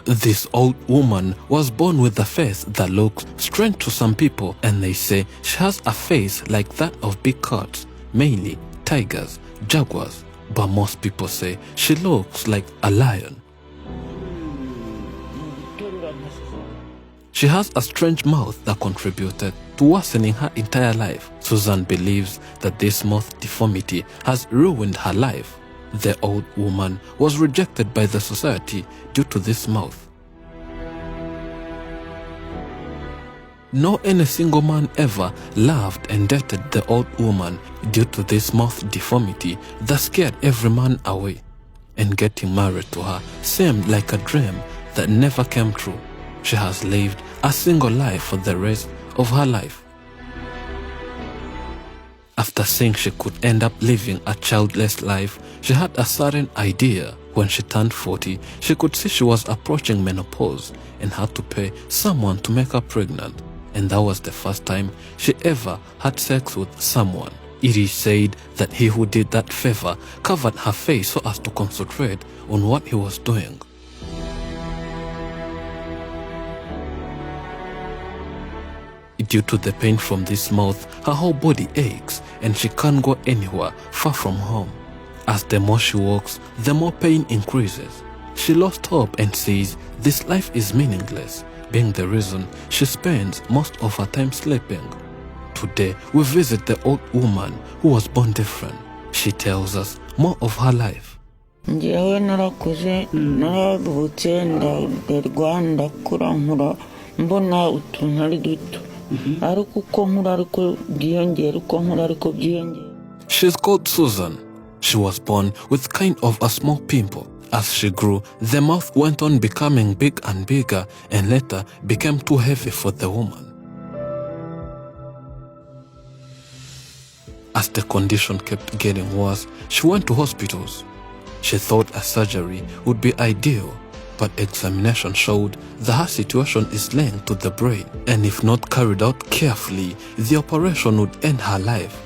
This old woman was born with a face that looks strange to some people, and they say she has a face like that of big cats, mainly tigers, jaguars, but most people say she looks like a lion. She has a strange mouth that contributed to worsening her entire life. Susan believes that this mouth deformity has ruined her life. The old woman was rejected by the society due to this mouth. No any single man ever loved and dated the old woman due to this mouth deformity that scared every man away. And getting married to her seemed like a dream that never came true. She has lived a single life for the rest of her life. After seeing she could end up living a childless life, she had a certain idea. When she turned 40, she could see she was approaching menopause and had to pay someone to make her pregnant. And that was the first time she ever had sex with someone. It is said that he who did that favor covered her face so as to concentrate on what he was doing. Due to the pain from this mouth, her whole body aches and she can't go anywhere far from home. As the more she walks, the more pain increases. She lost hope and says this life is meaningless, being the reason she spends most of her time sleeping. Today, we visit the old woman who was born different. She tells us more of her life. Njyewe narakuze naravutse ndarerwa ndakura nkura mbona utuntu ari duto. She's called Susan. She was born with kind of a small pimple. As she grew, the mouth went on becoming big and bigger and later became too heavy for the woman. As the condition kept getting worse, she went to hospitals. She thought a surgery would be ideal, but examination showed that her situation is linked to the brain, and if not carried out carefully, the operation would end her life.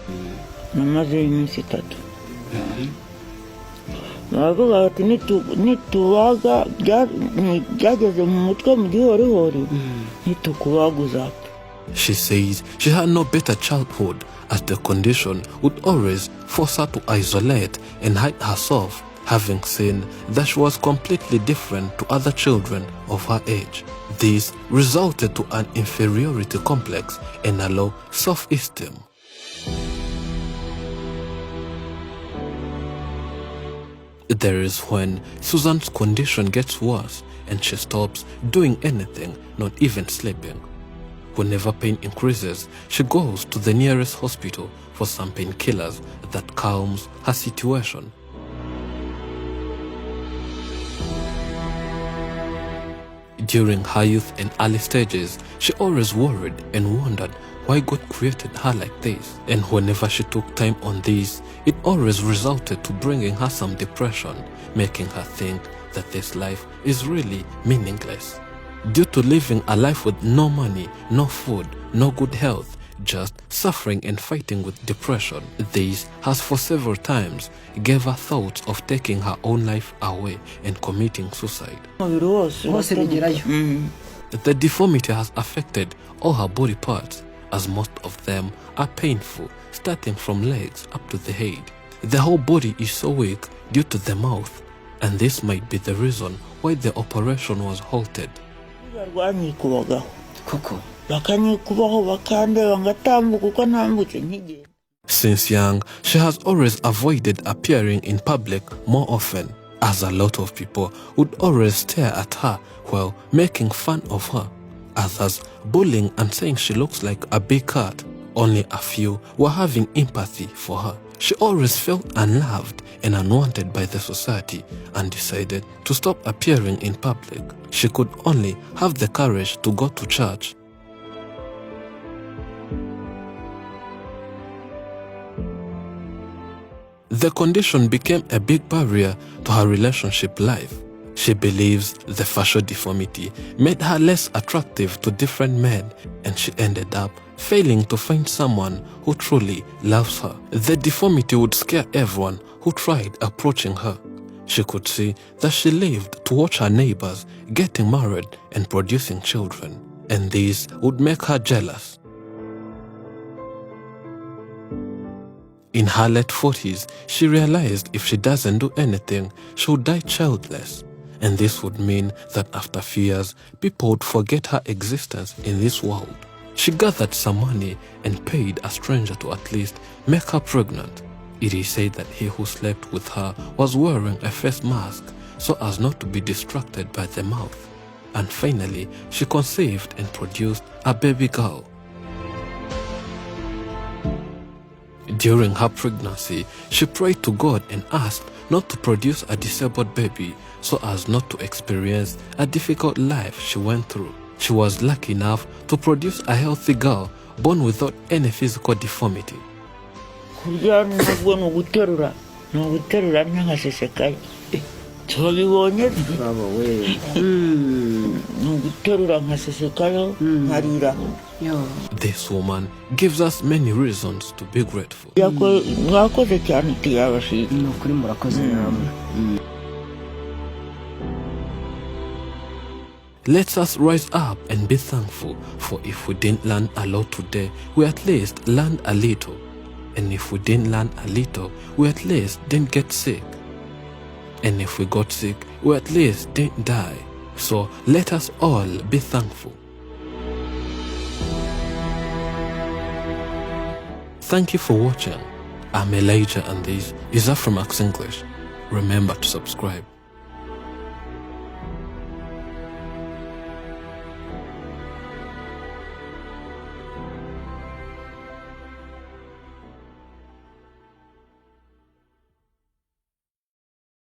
She says she had no better childhood, as the condition would always force her to isolate and hide herself, having seen that she was completely different to other children of her age. This resulted to an inferiority complex and a low self-esteem. There is when Susan's condition gets worse and she stops doing anything, not even sleeping. Whenever pain increases, she goes to the nearest hospital for some painkillers that calms her situation. During her youth and early stages, she always worried and wondered why God created her like this. And whenever she took time on this, it always resulted to bringing her some depression, making her think that this life is really meaningless. Due to living a life with no money, no food, no good health, just suffering and fighting with depression, this has for several times gave her thoughts of taking her own life away and committing suicide. The deformity has affected all her body parts, as most of them are painful, starting from legs up to the head. The whole body is so weak due to the mouth, and this might be the reason why the operation was halted. Since young, she has always avoided appearing in public more often, as a lot of people would always stare at her while making fun of her, others bullying and saying she looks like a big cat. Only a few were having empathy for her. She always felt unloved and unwanted by the society and decided to stop appearing in public. She could only have the courage to go to church. The condition became a big barrier to her relationship life. She believes the facial deformity made her less attractive to different men, and she ended up failing to find someone who truly loves her. The deformity would scare everyone who tried approaching her. She could see that she lived to watch her neighbors getting married and producing children, and this would make her jealous. In her late 40s, she realized if she doesn't do anything, she would die childless. And this would mean that after a few years, people would forget her existence in this world. She gathered some money and paid a stranger to at least make her pregnant. It is said that he who slept with her was wearing a face mask so as not to be distracted by the mouth. And finally, she conceived and produced a baby girl. During her pregnancy, she prayed to God and asked not to produce a disabled baby so as not to experience a difficult life she went through. She was lucky enough to produce a healthy girl born without any physical deformity. This woman gives us many reasons to be grateful. Let us rise up and be thankful, for if we didn't learn a lot today, we at least learned a little. And if we didn't learn a little, we at least didn't get sick. And if we got sick, we at least didn't die. So let us all be thankful. Thank you for watching. I'm Elijah and this is Afromax English. Remember to subscribe.